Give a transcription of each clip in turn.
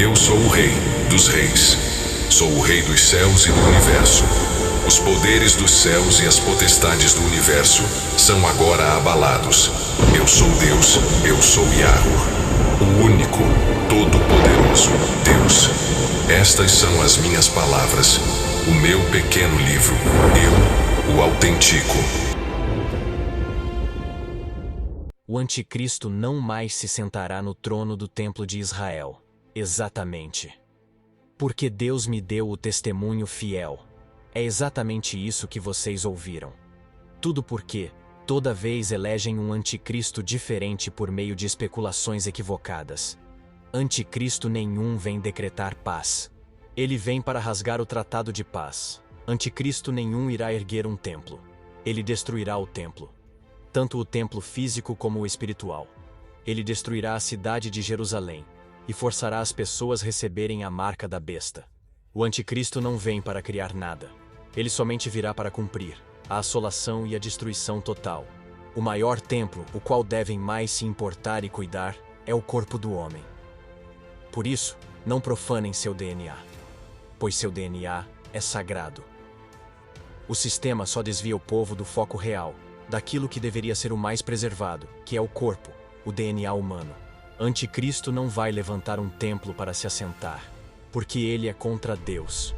Eu sou o Rei dos Reis. Sou o Rei dos céus e do universo. Os poderes dos céus e as potestades do universo são agora abalados. Eu sou Deus, eu sou Yahweh, o único, todo-poderoso Deus. Estas são as minhas palavras, o meu pequeno livro. Eu o autentico. O anticristo não mais se sentará no trono do templo de Israel. Exatamente. Porque Deus me deu o testemunho fiel. É exatamente isso que vocês ouviram. Tudo porque, toda vez elegem um anticristo diferente por meio de especulações equivocadas. Anticristo nenhum vem decretar paz. Ele vem para rasgar o tratado de paz. Anticristo nenhum irá erguer um templo. Ele destruirá o templo. Tanto o templo físico como o espiritual. Ele destruirá a cidade de Jerusalém e forçará as pessoas a receberem a marca da besta. O anticristo não vem para criar nada. Ele somente virá para cumprir a assolação e a destruição total. O maior templo, o qual devem mais se importar e cuidar, é o corpo do homem. Por isso, não profanem seu DNA, pois seu DNA é sagrado. O sistema só desvia o povo do foco real, daquilo que deveria ser o mais preservado, que é o corpo, o DNA humano. Anticristo não vai levantar um templo para se assentar, porque ele é contra Deus.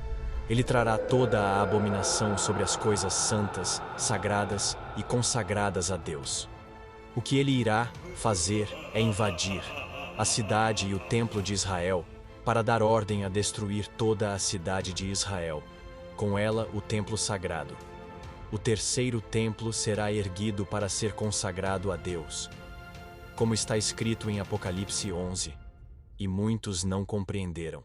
Ele trará toda a abominação sobre as coisas santas, sagradas e consagradas a Deus. O que ele irá fazer é invadir a cidade e o templo de Israel para dar ordem a destruir toda a cidade de Israel, com ela o templo sagrado. O terceiro templo será erguido para ser consagrado a Deus, como está escrito em Apocalipse 11. E muitos não compreenderam.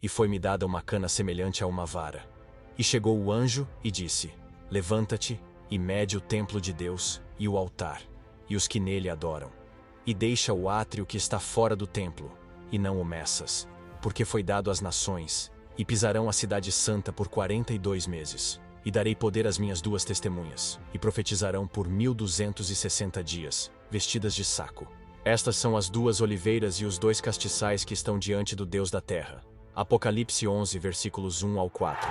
E foi-me dada uma cana semelhante a uma vara. E chegou o anjo e disse: Levanta-te e mede o templo de Deus e o altar, e os que nele adoram. E deixa o átrio que está fora do templo, e não o meças, porque foi dado às nações, e pisarão a cidade santa por 42 meses. E darei poder às minhas duas testemunhas, e profetizarão por 1260 dias, vestidas de saco. Estas são as duas oliveiras e os dois castiçais que estão diante do Deus da terra. Apocalipse 11, versículos 1 ao 4.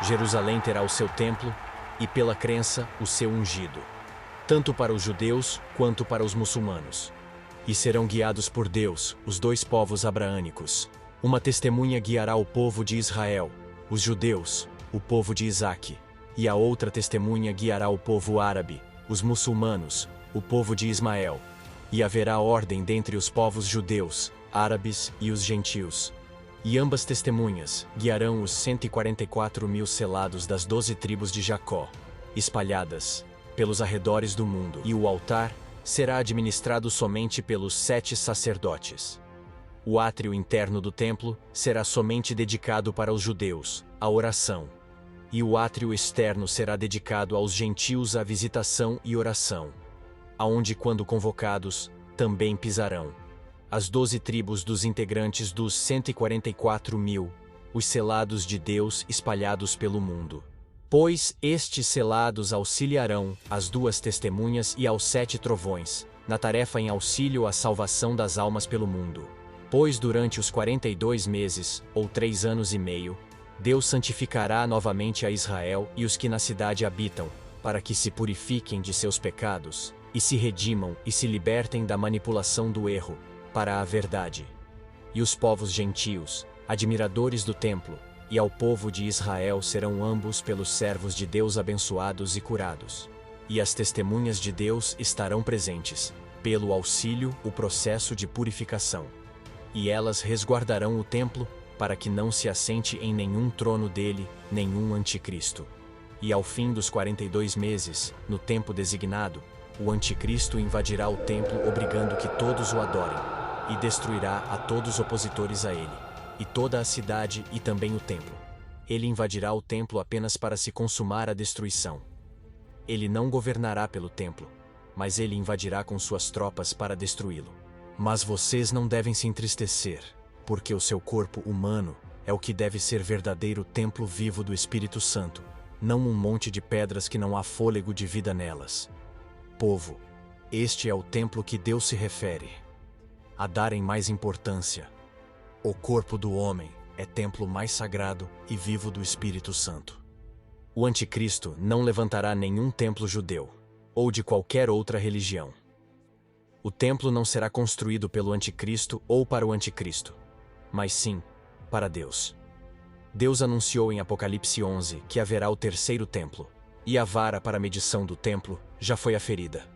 Jerusalém terá o seu templo, e pela crença, o seu ungido, tanto para os judeus quanto para os muçulmanos. E serão guiados por Deus, os dois povos abraânicos. Uma testemunha guiará o povo de Israel, os judeus, o povo de Isaque. E a outra testemunha guiará o povo árabe, os muçulmanos, o povo de Ismael. E haverá ordem dentre os povos judeus, árabes e os gentios. E ambas testemunhas guiarão os 144.000 selados das 12 tribos de Jacó, espalhadas pelos arredores do mundo. E o altar será administrado somente pelos 7 sacerdotes. O átrio interno do templo será somente dedicado para os judeus, a oração. E o átrio externo será dedicado aos gentios à visitação e oração, aonde, quando convocados, também pisarão as 12 tribos dos integrantes dos 144.000, os selados de Deus espalhados pelo mundo. Pois estes selados auxiliarão as duas testemunhas e aos 7 trovões, na tarefa em auxílio à salvação das almas pelo mundo. Pois durante os 42 meses, ou 3 anos e meio, Deus santificará novamente a Israel e os que na cidade habitam, para que se purifiquem de seus pecados, e se redimam e se libertem da manipulação do erro, para a verdade. E os povos gentios, admiradores do templo, e ao povo de Israel serão ambos pelos servos de Deus abençoados e curados. E as testemunhas de Deus estarão presentes, pelo auxílio, o processo de purificação. E elas resguardarão o templo, para que não se assente em nenhum trono dele, nenhum anticristo. E ao fim dos 42 meses, no tempo designado, o anticristo invadirá o templo obrigando que todos o adorem, e destruirá a todos os opositores a ele, e toda a cidade e também o templo. Ele invadirá o templo apenas para se consumar a destruição. Ele não governará pelo templo, mas ele invadirá com suas tropas para destruí-lo. Mas vocês não devem se entristecer, porque o seu corpo humano é o que deve ser verdadeiro templo vivo do Espírito Santo, não um monte de pedras que não há fôlego de vida nelas. Povo, este é o templo que Deus se refere a darem mais importância. O corpo do homem é templo mais sagrado e vivo do Espírito Santo. O anticristo não levantará nenhum templo judeu, ou de qualquer outra religião. O templo não será construído pelo anticristo ou para o anticristo, mas sim para Deus. Deus anunciou em Apocalipse 11 que haverá o terceiro templo, e a vara para a medição do templo já foi aferida.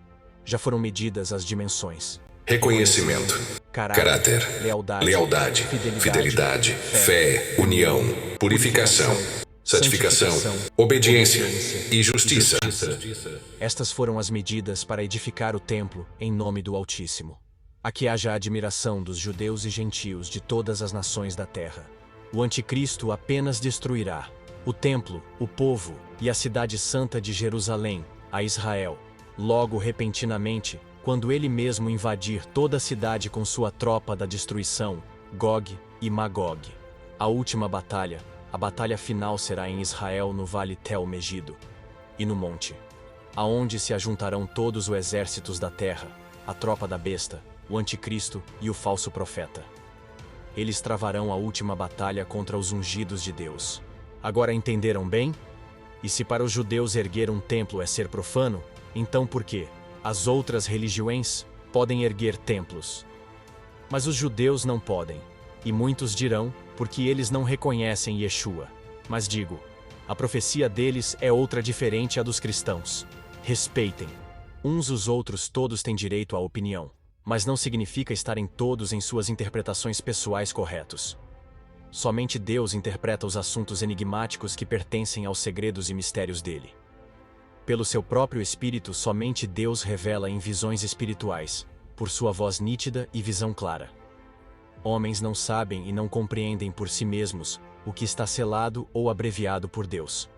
Já foram medidas as dimensões. Reconhecimento, caráter, lealdade, fidelidade, fé, união, purificação, santificação, obediência e justiça. Estas foram as medidas para edificar o templo em nome do Altíssimo. A que haja a admiração dos judeus e gentios de todas as nações da terra. O anticristo apenas destruirá o templo, o povo e a cidade santa de Jerusalém, a Israel, logo repentinamente, quando ele mesmo invadir toda a cidade com sua tropa da destruição, Gog e Magog. A última batalha, a batalha final será em Israel no vale Tel Megido e no monte, aonde se ajuntarão todos os exércitos da terra, a tropa da besta, o anticristo e o falso profeta. Eles travarão a última batalha contra os ungidos de Deus. Agora entenderam bem? E se para os judeus erguer um templo é ser profano, então por quê? As outras religiões podem erguer templos. Mas os judeus não podem. E muitos dirão, porque eles não reconhecem Yeshua. Mas digo, a profecia deles é outra diferente à dos cristãos. Respeitem. Uns os outros todos têm direito à opinião. Mas não significa estarem todos em suas interpretações pessoais corretos. Somente Deus interpreta os assuntos enigmáticos que pertencem aos segredos e mistérios dele. Pelo seu próprio Espírito, somente Deus revela em visões espirituais, por sua voz nítida e visão clara. Homens não sabem e não compreendem por si mesmos o que está selado ou abreviado por Deus.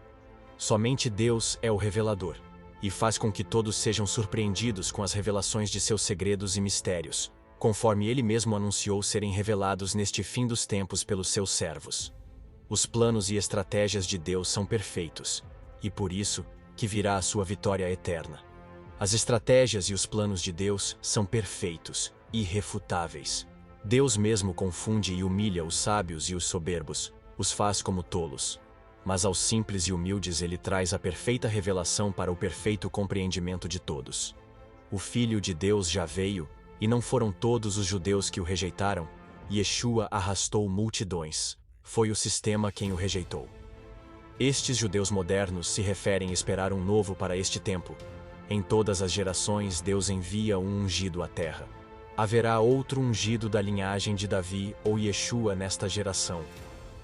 Somente Deus é o revelador, e faz com que todos sejam surpreendidos com as revelações de seus segredos e mistérios, conforme ele mesmo anunciou serem revelados neste fim dos tempos pelos seus servos. Os planos e estratégias de Deus são perfeitos, e por isso que virá a sua vitória eterna. As estratégias e os planos de Deus são perfeitos, irrefutáveis. Deus mesmo confunde e humilha os sábios e os soberbos, os faz como tolos. Mas aos simples e humildes ele traz a perfeita revelação para o perfeito compreendimento de todos. O Filho de Deus já veio, e não foram todos os judeus que o rejeitaram. Yeshua arrastou multidões. Foi o sistema quem o rejeitou. Estes judeus modernos se referem a esperar um novo para este tempo. Em todas as gerações Deus envia um ungido à terra. Haverá outro ungido da linhagem de Davi ou Yeshua nesta geração.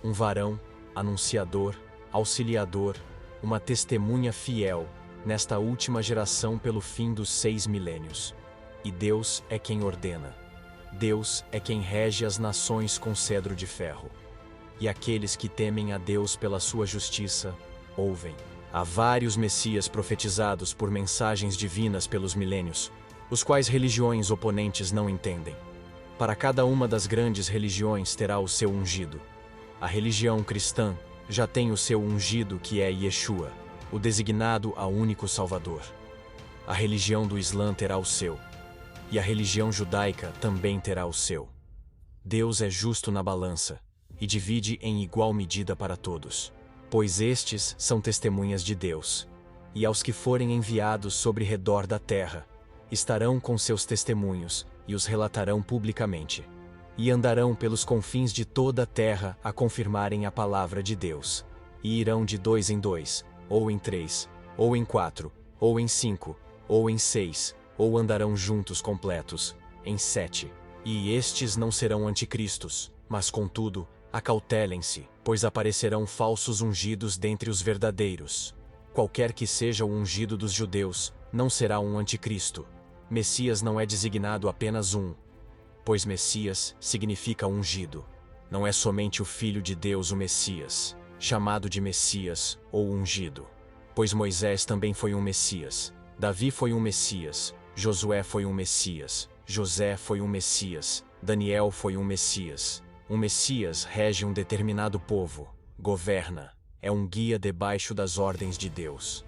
Um varão, anunciador, auxiliador, uma testemunha fiel, nesta última geração pelo fim dos 6 milênios. E Deus é quem ordena. Deus é quem rege as nações com cedro de ferro. E aqueles que temem a Deus pela sua justiça, ouvem. Há vários Messias profetizados por mensagens divinas pelos milênios, os quais religiões oponentes não entendem. Para cada uma das grandes religiões terá o seu ungido. A religião cristã já tem o seu ungido, que é Yeshua, o designado a único Salvador. A religião do Islã terá o seu, e a religião judaica também terá o seu. Deus é justo na balança, e divide em igual medida para todos, pois estes são testemunhas de Deus, e aos que forem enviados sobre redor da terra, estarão com seus testemunhos, e os relatarão publicamente. E andarão pelos confins de toda a terra a confirmarem a palavra de Deus. E irão de 2 em 2, ou em 3, ou em 4, ou em 5, ou em 6, ou andarão juntos completos, em 7. E estes não serão anticristos, mas contudo, acautelem-se, pois aparecerão falsos ungidos dentre os verdadeiros. Qualquer que seja o ungido dos judeus, não será um anticristo. Messias não é designado apenas um, pois Messias significa ungido. Não é somente o Filho de Deus o Messias, chamado de Messias ou ungido. Pois Moisés também foi um Messias, Davi foi um Messias, Josué foi um Messias, José foi um Messias, Daniel foi um Messias. Um Messias rege um determinado povo, governa, é um guia debaixo das ordens de Deus.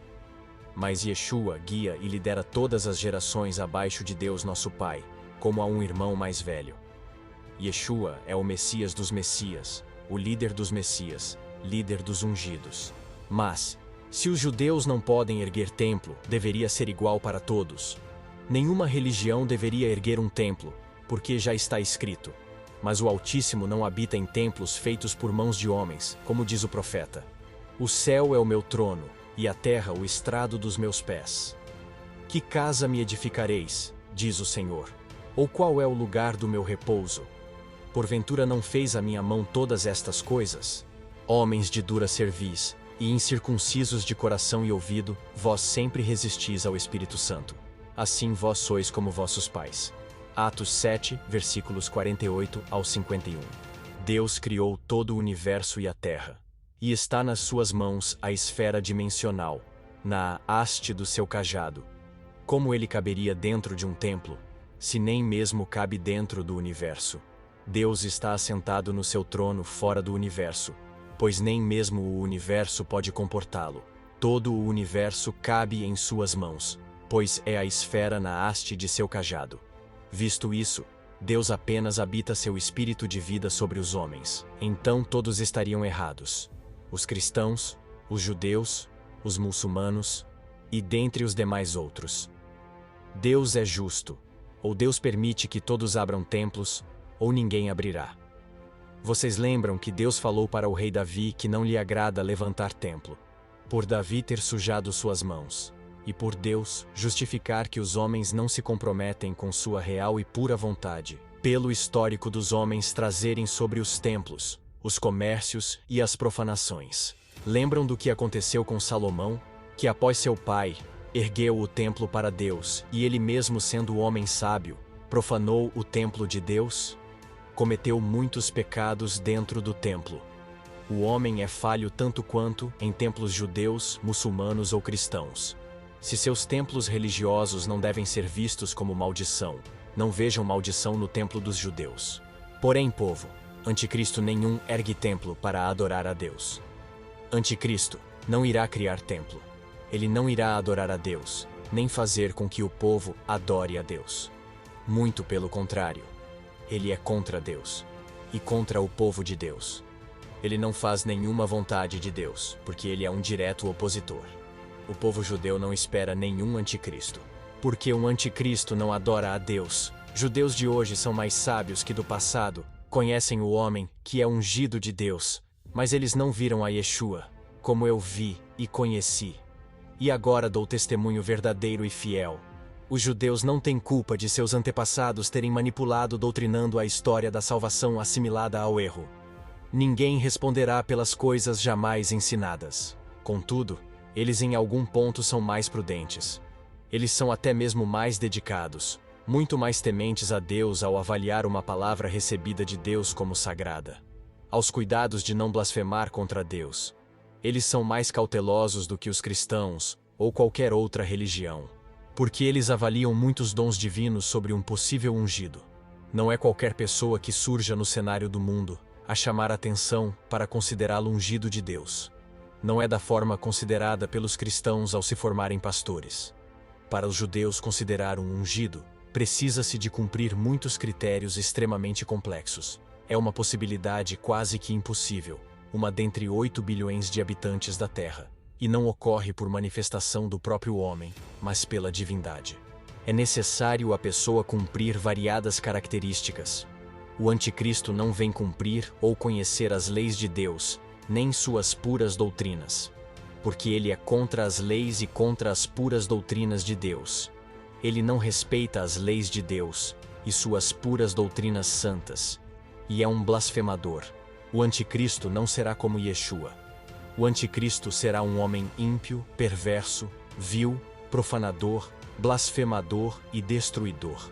Mas Yeshua guia e lidera todas as gerações abaixo de Deus nosso Pai, como a um irmão mais velho. Yeshua é o Messias dos Messias, o líder dos Messias, líder dos ungidos. Mas, se os judeus não podem erguer templo, deveria ser igual para todos. Nenhuma religião deveria erguer um templo, porque já está escrito: mas o Altíssimo não habita em templos feitos por mãos de homens, como diz o profeta. O céu é o meu trono, e a terra o estrado dos meus pés. Que casa me edificareis, diz o Senhor? Ou qual é o lugar do meu repouso? Porventura não fez a minha mão todas estas coisas? Homens de dura cerviz, e incircuncisos de coração e ouvido, vós sempre resistis ao Espírito Santo. Assim vós sois como vossos pais. Atos 7, versículos 48 ao 51. Deus criou todo o universo e a terra. E está nas suas mãos a esfera dimensional, na haste do seu cajado. Como ele caberia dentro de um templo, se nem mesmo cabe dentro do universo? Deus está assentado no seu trono fora do universo, pois nem mesmo o universo pode comportá-lo. Todo o universo cabe em suas mãos, pois é a esfera na haste de seu cajado. Visto isso, Deus apenas habita seu espírito de vida sobre os homens. Então todos estariam errados: os cristãos, os judeus, os muçulmanos e dentre os demais outros. Deus é justo. Ou Deus permite que todos abram templos, ou ninguém abrirá. Vocês lembram que Deus falou para o rei Davi que não lhe agrada levantar templo, por Davi ter sujado suas mãos, e por Deus justificar que os homens não se comprometem com sua real e pura vontade, pelo histórico dos homens trazerem sobre os templos, os comércios e as profanações. Lembram do que aconteceu com Salomão, que após seu pai, ergueu o templo para Deus, e ele mesmo sendo homem sábio, profanou o templo de Deus? Cometeu muitos pecados dentro do templo. O homem é falho tanto quanto em templos judeus, muçulmanos ou cristãos. Se seus templos religiosos não devem ser vistos como maldição, não vejam maldição no templo dos judeus. Porém, povo, anticristo nenhum ergue templo para adorar a Deus. Anticristo não irá criar templo. Ele não irá adorar a Deus, nem fazer com que o povo adore a Deus. Muito pelo contrário. Ele é contra Deus e contra o povo de Deus. Ele não faz nenhuma vontade de Deus, porque ele é um direto opositor. O povo judeu não espera nenhum anticristo, porque um anticristo não adora a Deus. Judeus de hoje são mais sábios que do passado, conhecem o homem que é ungido de Deus, mas eles não viram a Yeshua, como eu vi e conheci. E agora dou testemunho verdadeiro e fiel. Os judeus não têm culpa de seus antepassados terem manipulado doutrinando a história da salvação assimilada ao erro. Ninguém responderá pelas coisas jamais ensinadas. Contudo, eles em algum ponto são mais prudentes. Eles são até mesmo mais dedicados, muito mais tementes a Deus ao avaliar uma palavra recebida de Deus como sagrada. Aos cuidados de não blasfemar contra Deus. Eles são mais cautelosos do que os cristãos ou qualquer outra religião, porque eles avaliam muitos dons divinos sobre um possível ungido. Não é qualquer pessoa que surja no cenário do mundo a chamar atenção para considerá-lo ungido de Deus. Não é da forma considerada pelos cristãos ao se formarem pastores. Para os judeus considerar um ungido, precisa-se de cumprir muitos critérios extremamente complexos. É uma possibilidade quase que impossível, uma dentre 8 bilhões de habitantes da Terra, e não ocorre por manifestação do próprio homem, mas pela divindade. É necessário a pessoa cumprir variadas características. O anticristo não vem cumprir ou conhecer as leis de Deus, nem suas puras doutrinas, porque ele é contra as leis e contra as puras doutrinas de Deus. Ele não respeita as leis de Deus e suas puras doutrinas santas, e é um blasfemador. O anticristo não será como Yeshua. O anticristo será um homem ímpio, perverso, vil, profanador, blasfemador e destruidor.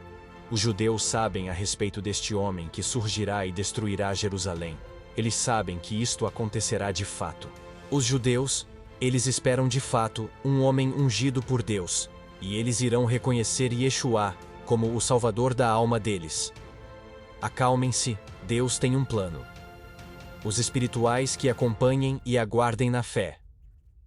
Os judeus sabem a respeito deste homem que surgirá e destruirá Jerusalém. Eles sabem que isto acontecerá de fato. Os judeus, eles esperam de fato um homem ungido por Deus, e eles irão reconhecer Yeshua como o salvador da alma deles. Acalmem-se, Deus tem um plano. Os espirituais que acompanhem e aguardem na fé.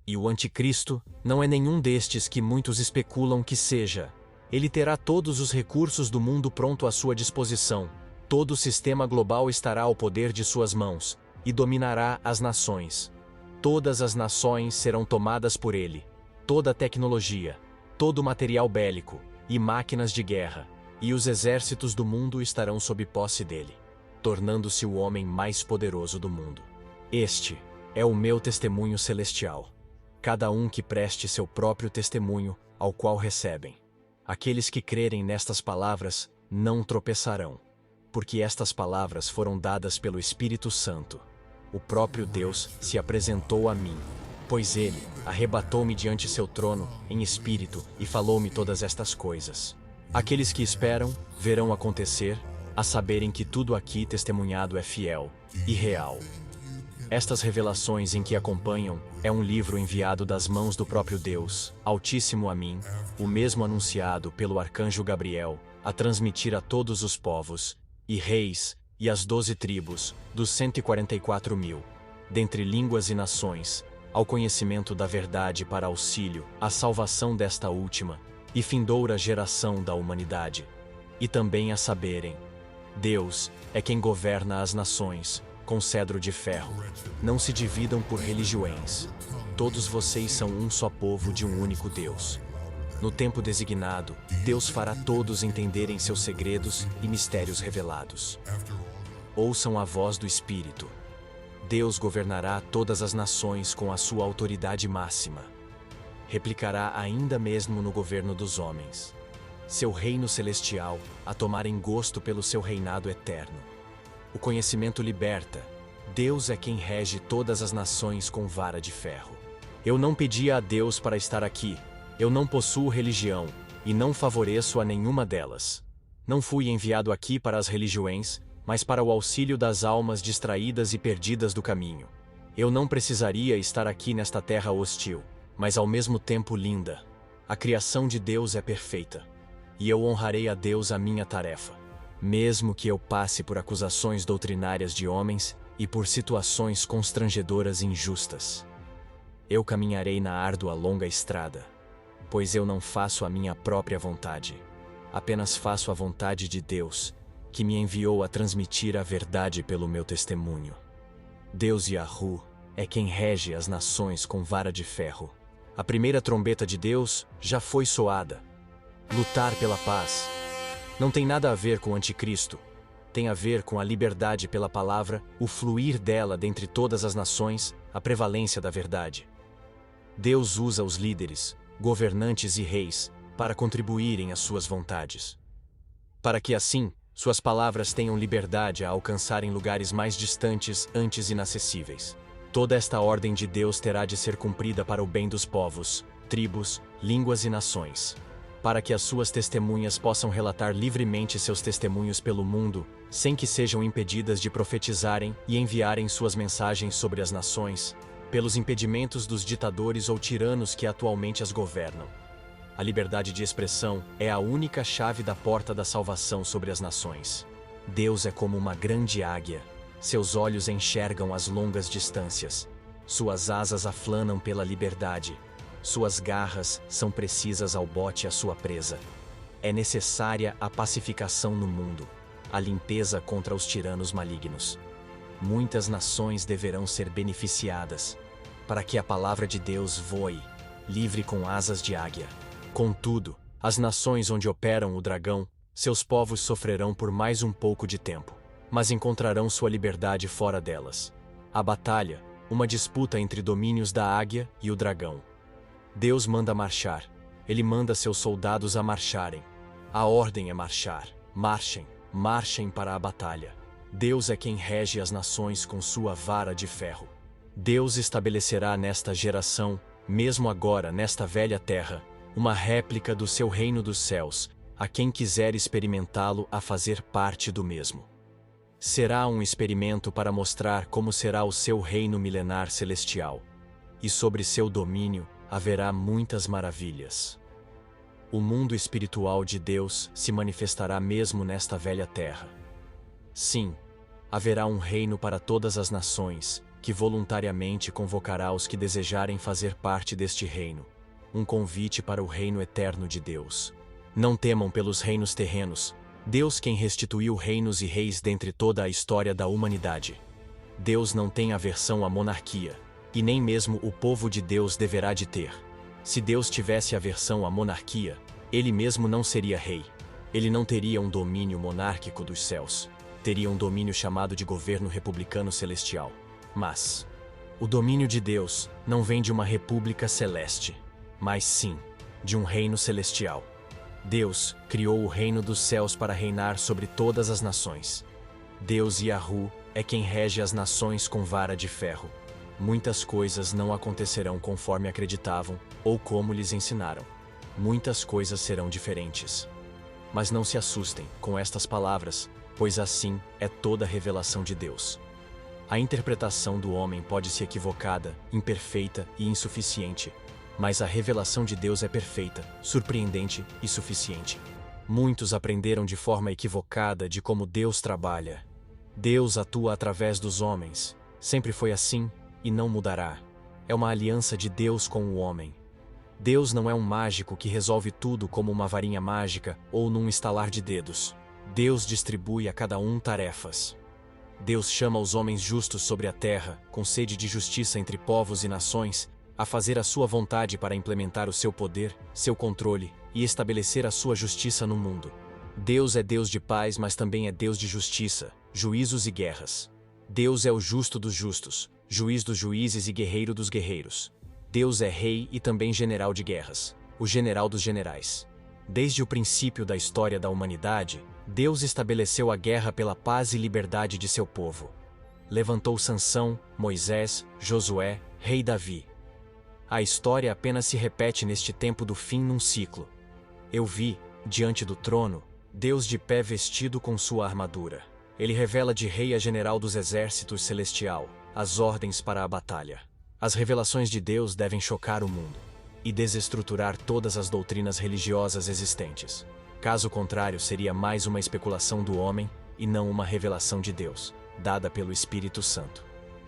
E o anticristo não é nenhum destes que muitos especulam que seja. Ele terá todos os recursos do mundo pronto à sua disposição, Todo o sistema global estará ao poder de suas mãos, e dominará as nações. Todas as nações serão tomadas por ele. Toda a tecnologia, todo o material bélico, e máquinas de guerra, e os exércitos do mundo estarão sob posse dele, tornando-se o homem mais poderoso do mundo. Este é o meu testemunho celestial. Cada um que preste seu próprio testemunho, ao qual recebem. Aqueles que crerem nestas palavras não tropeçarão, porque estas palavras foram dadas pelo Espírito Santo. O próprio Deus se apresentou a mim, pois ele arrebatou-me diante seu trono em espírito e falou-me todas estas coisas. Aqueles que esperam verão acontecer, a saberem que tudo aqui testemunhado é fiel e real. Estas revelações em que acompanham é um livro enviado das mãos do próprio Deus, Altíssimo a mim, o mesmo anunciado pelo arcanjo Gabriel, a transmitir a todos os povos, e reis, e as 12 tribos, dos 144.000, dentre línguas e nações, ao conhecimento da verdade para auxílio, à salvação desta última, e findoura geração da humanidade. E também a saberem, Deus é quem governa as nações, com cedro de ferro. Não se dividam por religiões. Todos vocês são um só povo de um único Deus. No tempo designado, Deus fará todos entenderem seus segredos e mistérios revelados. Ouçam a voz do Espírito. Deus governará todas as nações com a sua autoridade máxima. Replicará ainda mesmo no governo dos homens. Seu reino celestial, a tomarem gosto pelo seu reinado eterno. O conhecimento liberta. Deus é quem rege todas as nações com vara de ferro. Eu não pedia a Deus para estar aqui. Eu não possuo religião, e não favoreço a nenhuma delas. Não fui enviado aqui para as religiões, mas para o auxílio das almas distraídas e perdidas do caminho. Eu não precisaria estar aqui nesta terra hostil, mas ao mesmo tempo linda. A criação de Deus é perfeita, e eu honrarei a Deus a minha tarefa. Mesmo que eu passe por acusações doutrinárias de homens e por situações constrangedoras e injustas. Eu caminharei na árdua longa estrada, pois eu não faço a minha própria vontade, apenas faço a vontade de Deus, que me enviou a transmitir a verdade pelo meu testemunho. Deus Yahu é quem rege as nações com vara de ferro. A primeira trombeta de Deus já foi soada. Lutar pela paz não tem nada a ver com o anticristo. Tem a ver com a liberdade pela palavra, o fluir dela dentre todas as nações, a prevalência da verdade. Deus usa os líderes, governantes e reis para contribuírem às suas vontades. Para que assim, suas palavras tenham liberdade a alcançarem lugares mais distantes, antes inacessíveis. Toda esta ordem de Deus terá de ser cumprida para o bem dos povos, tribos, línguas e nações. Para que as suas testemunhas possam relatar livremente seus testemunhos pelo mundo, sem que sejam impedidas de profetizarem e enviarem suas mensagens sobre as nações, pelos impedimentos dos ditadores ou tiranos que atualmente as governam. A liberdade de expressão é a única chave da porta da salvação sobre as nações. Deus é como uma grande águia. Seus olhos enxergam as longas distâncias. Suas asas aflanam pela liberdade. Suas garras são precisas ao bote à sua presa. É necessária a pacificação no mundo, a limpeza contra os tiranos malignos. Muitas nações deverão ser beneficiadas, para que a palavra de Deus voe, livre com asas de águia. Contudo, as nações onde operam o dragão, seus povos sofrerão por mais um pouco de tempo, mas encontrarão sua liberdade fora delas. A batalha, uma disputa entre domínios da águia e o dragão. Deus manda marchar. Ele manda seus soldados a marcharem. A ordem é marchar. Marchem, marchem para a batalha. Deus é quem rege as nações com sua vara de ferro. Deus estabelecerá nesta geração, mesmo agora nesta velha terra, uma réplica do seu reino dos céus, a quem quiser experimentá-lo a fazer parte do mesmo. Será um experimento para mostrar como será o seu reino milenar celestial. E sobre seu domínio haverá muitas maravilhas. O mundo espiritual de Deus se manifestará mesmo nesta velha terra. Sim, haverá um reino para todas as nações, que voluntariamente convocará os que desejarem fazer parte deste reino. Um convite para o reino eterno de Deus. Não temam pelos reinos terrenos, Deus quem restituiu reinos e reis dentre toda a história da humanidade. Deus não tem aversão à monarquia, e nem mesmo o povo de Deus deverá de ter. Se Deus tivesse aversão à monarquia, ele mesmo não seria rei. Ele não teria um domínio monárquico dos céus. Teria um domínio chamado de governo republicano celestial. Mas o domínio de Deus não vem de uma república celeste, mas sim de um reino celestial. Deus criou o reino dos céus para reinar sobre todas as nações. Deus Yahu é quem rege as nações com vara de ferro. Muitas coisas não acontecerão conforme acreditavam ou como lhes ensinaram. Muitas coisas serão diferentes. Mas não se assustem com estas palavras, pois assim é toda a revelação de Deus. A interpretação do homem pode ser equivocada, imperfeita e insuficiente, mas a revelação de Deus é perfeita, surpreendente e suficiente. Muitos aprenderam de forma equivocada de como Deus trabalha. Deus atua através dos homens. Sempre foi assim e não mudará. É uma aliança de Deus com o homem. Deus não é um mágico que resolve tudo como uma varinha mágica ou num estalar de dedos. Deus distribui a cada um tarefas. Deus chama os homens justos sobre a terra, com sede de justiça entre povos e nações, a fazer a sua vontade para implementar o seu poder, seu controle e estabelecer a sua justiça no mundo. Deus é Deus de paz, mas também é Deus de justiça, juízos e guerras. Deus é o justo dos justos, juiz dos juízes e guerreiro dos guerreiros. Deus é rei e também general de guerras, o general dos generais. Desde o princípio da história da humanidade, Deus estabeleceu a guerra pela paz e liberdade de seu povo. Levantou Sansão, Moisés, Josué, rei Davi. A história apenas se repete neste tempo do fim num ciclo. Eu vi, diante do trono, Deus de pé vestido com sua armadura. Ele revela de rei a general dos exércitos celestial, as ordens para a batalha. As revelações de Deus devem chocar o mundo e desestruturar todas as doutrinas religiosas existentes. Caso contrário, seria mais uma especulação do homem e não uma revelação de Deus, dada pelo Espírito Santo.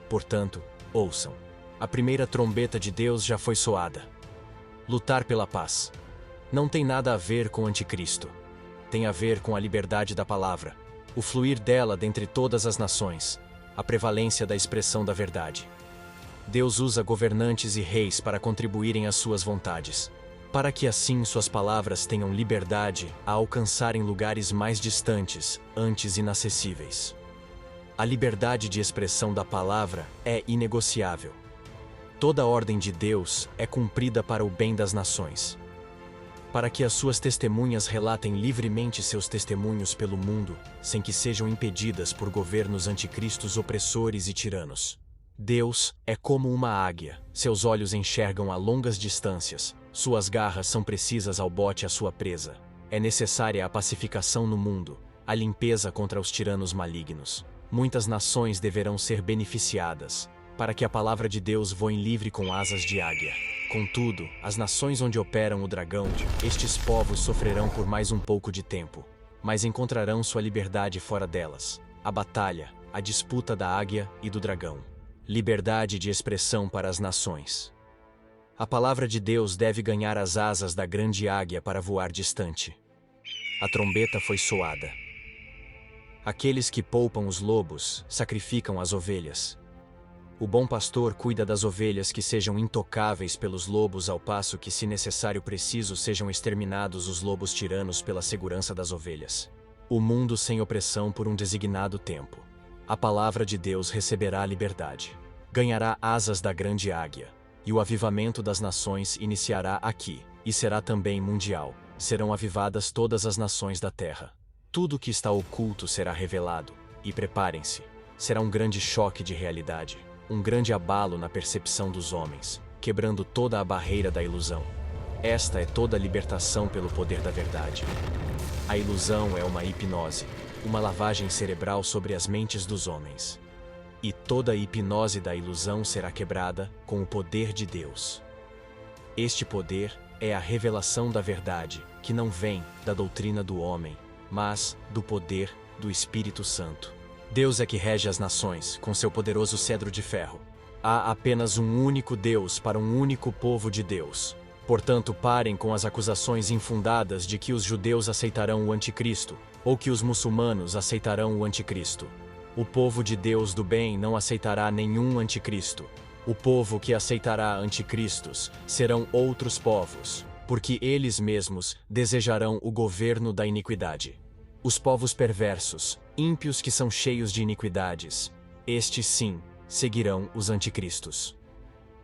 Portanto, ouçam. A primeira trombeta de Deus já foi soada. Lutar pela paz. Não tem nada a ver com o anticristo. Tem a ver com a liberdade da palavra, o fluir dela dentre todas as nações, a prevalência da expressão da verdade. Deus usa governantes e reis para contribuírem às suas vontades, para que assim suas palavras tenham liberdade a alcançarem lugares mais distantes, antes inacessíveis. A liberdade de expressão da palavra é inegociável. Toda a ordem de Deus é cumprida para o bem das nações, para que as suas testemunhas relatem livremente seus testemunhos pelo mundo, sem que sejam impedidas por governos anticristos opressores e tiranos. Deus é como uma águia, seus olhos enxergam a longas distâncias, suas garras são precisas ao bote à sua presa. É necessária a pacificação no mundo, a limpeza contra os tiranos malignos. Muitas nações deverão ser beneficiadas, para que a palavra de Deus voe livre com asas de águia. Contudo, as nações onde operam o dragão, estes povos sofrerão por mais um pouco de tempo, mas encontrarão sua liberdade fora delas. A batalha, a disputa da águia e do dragão. Liberdade de expressão para as nações. A palavra de Deus deve ganhar as asas da grande águia para voar distante. A trombeta foi soada. Aqueles que poupam os lobos sacrificam as ovelhas. O bom pastor cuida das ovelhas que sejam intocáveis pelos lobos, ao passo que, se necessário preciso, sejam exterminados os lobos tiranos pela segurança das ovelhas. O mundo sem opressão por um designado tempo. A palavra de Deus receberá a liberdade. Ganhará asas da grande águia. E o avivamento das nações iniciará aqui, e será também mundial. Serão avivadas todas as nações da terra. Tudo que está oculto será revelado. E preparem-se. Será um grande choque de realidade. Um grande abalo na percepção dos homens, quebrando toda a barreira da ilusão. Esta é toda a libertação pelo poder da verdade. A ilusão é uma hipnose, uma lavagem cerebral sobre as mentes dos homens. E toda a hipnose da ilusão será quebrada com o poder de Deus. Este poder é a revelação da verdade, que não vem da doutrina do homem, mas do poder do Espírito Santo. Deus é que rege as nações com seu poderoso cedro de ferro. Há apenas um único Deus para um único povo de Deus. Portanto, parem com as acusações infundadas de que os judeus aceitarão o anticristo, ou que os muçulmanos aceitarão o anticristo. O povo de Deus do bem não aceitará nenhum anticristo. O povo que aceitará anticristos serão outros povos, porque eles mesmos desejarão o governo da iniquidade. Os povos perversos, ímpios que são cheios de iniquidades, estes sim, seguirão os anticristos.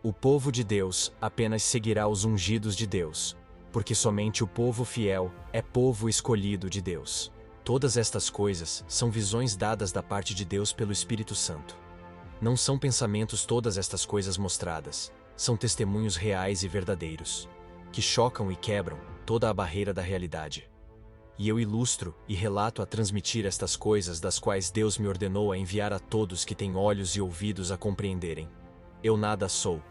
O povo de Deus apenas seguirá os ungidos de Deus, porque somente o povo fiel é povo escolhido de Deus. Todas estas coisas são visões dadas da parte de Deus pelo Espírito Santo. Não são pensamentos todas estas coisas mostradas, são testemunhos reais e verdadeiros, que chocam e quebram toda a barreira da realidade. E eu ilustro e relato a transmitir estas coisas das quais Deus me ordenou a enviar a todos que têm olhos e ouvidos a compreenderem. Eu nada sou,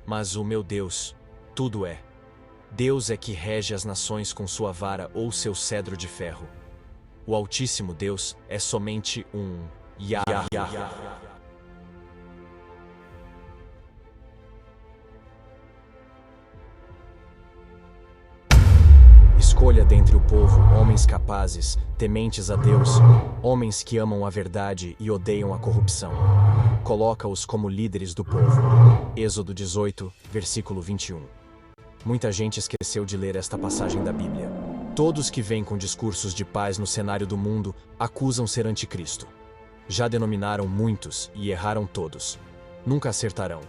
mas o meu Deus, tudo é. Deus é que rege as nações com sua vara ou seu cedro de ferro. O Altíssimo Deus é somente um Yahweh. Escolha dentre o povo homens capazes, tementes a Deus, homens que amam a verdade e odeiam a corrupção. Coloca-os como líderes do povo. Êxodo 18, versículo 21. Muita gente esqueceu de ler esta passagem da Bíblia. Todos que vêm com discursos de paz no cenário do mundo acusam ser anticristo. Já denominaram muitos e erraram todos. Nunca acertarão.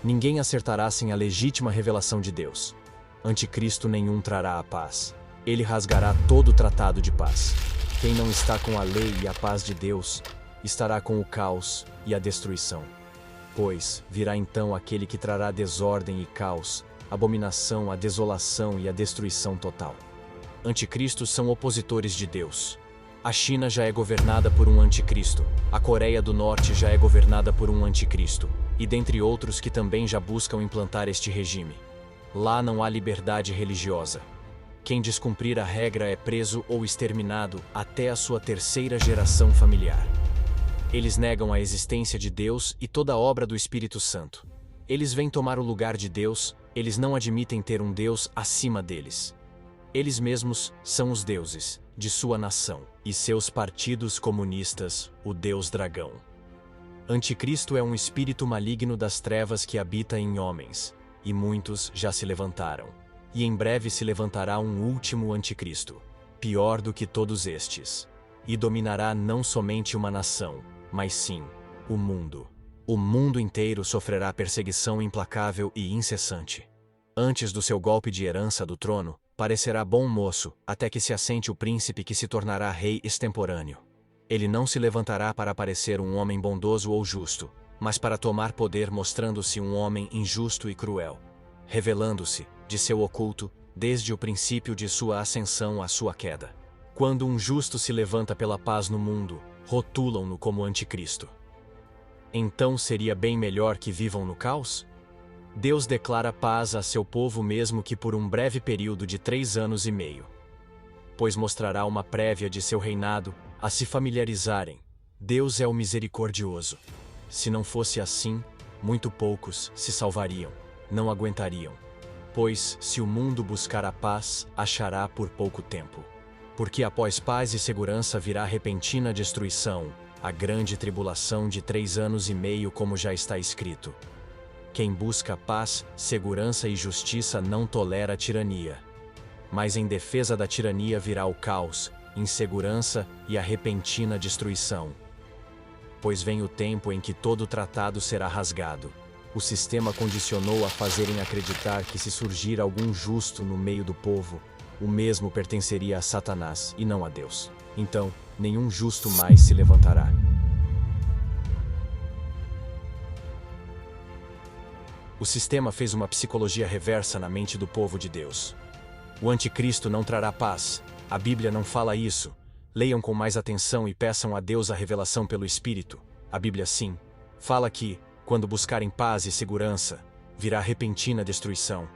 Ninguém acertará sem a legítima revelação de Deus. Anticristo nenhum trará a paz. Ele rasgará todo o tratado de paz. Quem não está com a lei e a paz de Deus, estará com o caos e a destruição. Pois virá então aquele que trará desordem e caos, abominação, a desolação e a destruição total. Anticristos são opositores de Deus. A China já é governada por um anticristo, a Coreia do Norte já é governada por um anticristo, e dentre outros que também já buscam implantar este regime. Lá não há liberdade religiosa. Quem descumprir a regra é preso ou exterminado até a sua terceira geração familiar. Eles negam a existência de Deus e toda a obra do Espírito Santo. Eles vêm tomar o lugar de Deus, eles não admitem ter um Deus acima deles. Eles mesmos são os deuses de sua nação, e seus partidos comunistas, o Deus Dragão. Anticristo é um espírito maligno das trevas que habita em homens, e muitos já se levantaram. E em breve se levantará um último anticristo, pior do que todos estes, e dominará não somente uma nação, mas sim o mundo. O mundo inteiro sofrerá perseguição implacável e incessante. Antes do seu golpe de herança do trono, parecerá bom moço, até que se assente o príncipe que se tornará rei extemporâneo. Ele não se levantará para parecer um homem bondoso ou justo, mas para tomar poder mostrando-se um homem injusto e cruel, revelando-se, de seu oculto, desde o princípio de sua ascensão à sua queda. Quando um justo se levanta pela paz no mundo, rotulam-no como anticristo. Então seria bem melhor que vivam no caos? Deus declara paz a seu povo mesmo que por um breve período de 3 anos e meio. Pois mostrará uma prévia de seu reinado a se familiarizarem. Deus é o misericordioso. Se não fosse assim, muito poucos se salvariam, não aguentariam. Pois, se o mundo buscar a paz, achará por pouco tempo. Porque após paz e segurança virá repentina destruição, a grande tribulação de 3 anos e meio, como já está escrito. Quem busca paz, segurança e justiça não tolera tirania. Mas em defesa da tirania virá o caos, insegurança e a repentina destruição. Pois vem o tempo em que todo tratado será rasgado. O sistema condicionou a fazerem acreditar que se surgir algum justo no meio do povo, o mesmo pertenceria a Satanás e não a Deus. Então, nenhum justo mais se levantará. O sistema fez uma psicologia reversa na mente do povo de Deus. O anticristo não trará paz. A Bíblia não fala isso. Leiam com mais atenção e peçam a Deus a revelação pelo Espírito. A Bíblia sim fala que, quando buscarem paz e segurança, virá repentina destruição.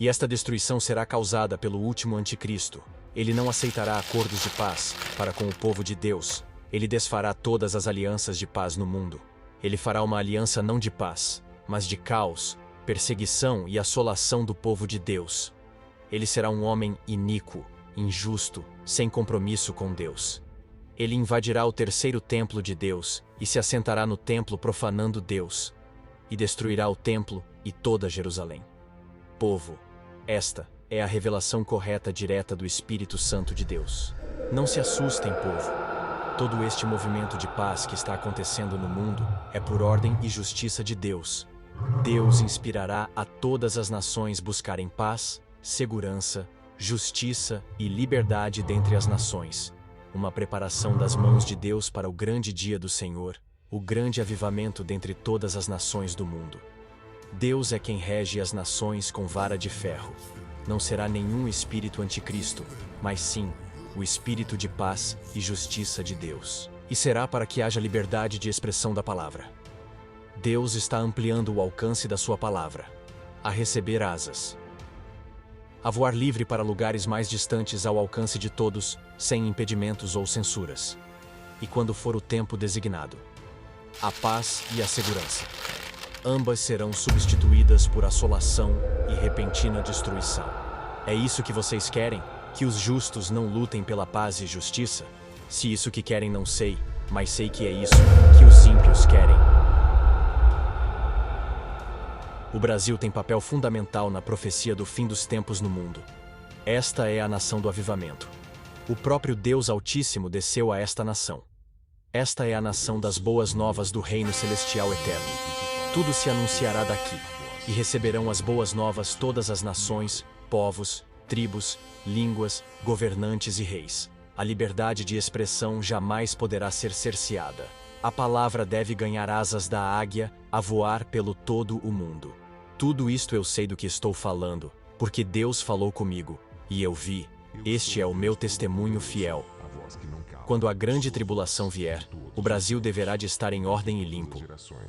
E esta destruição será causada pelo último anticristo. Ele não aceitará acordos de paz para com o povo de Deus. Ele desfará todas as alianças de paz no mundo. Ele fará uma aliança não de paz, mas de caos, perseguição e assolação do povo de Deus. Ele será um homem iníquo, injusto, sem compromisso com Deus. Ele invadirá o terceiro templo de Deus e se assentará no templo profanando Deus, e destruirá o templo e toda Jerusalém. Povo, esta é a revelação correta direta do Espírito Santo de Deus. Não se assustem, povo. Todo este movimento de paz que está acontecendo no mundo é por ordem e justiça de Deus. Deus inspirará a todas as nações buscarem paz, segurança, justiça e liberdade dentre as nações. Uma preparação das mãos de Deus para o grande dia do Senhor, o grande avivamento dentre todas as nações do mundo. Deus é quem rege as nações com vara de ferro. Não será nenhum espírito anticristo, mas sim o espírito de paz e justiça de Deus. E será para que haja liberdade de expressão da palavra. Deus está ampliando o alcance da sua palavra, a receber asas, a voar livre para lugares mais distantes ao alcance de todos, sem impedimentos ou censuras. E quando for o tempo designado, a paz e a segurança. Ambas serão substituídas por assolação e repentina destruição. É isso que vocês querem? Que os justos não lutem pela paz e justiça? Se isso que querem não sei, mas sei que é isso que os ímpios querem. O Brasil tem papel fundamental na profecia do fim dos tempos no mundo. Esta é a nação do avivamento. O próprio Deus Altíssimo desceu a esta nação. Esta é a nação das boas novas do reino celestial eterno. Tudo se anunciará daqui, e receberão as boas novas todas as nações, povos, tribos, línguas, governantes e reis. A liberdade de expressão jamais poderá ser cerceada. A palavra deve ganhar asas da águia a voar pelo todo o mundo. Tudo isto eu sei do que estou falando, porque Deus falou comigo, e eu vi. Este é o meu testemunho fiel. Quando a grande tribulação vier, o Brasil deverá de estar em ordem e limpo,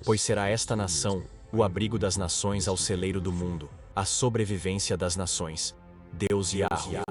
pois será esta nação o abrigo das nações ao celeiro do mundo, a sobrevivência das nações. Deus Yahweh.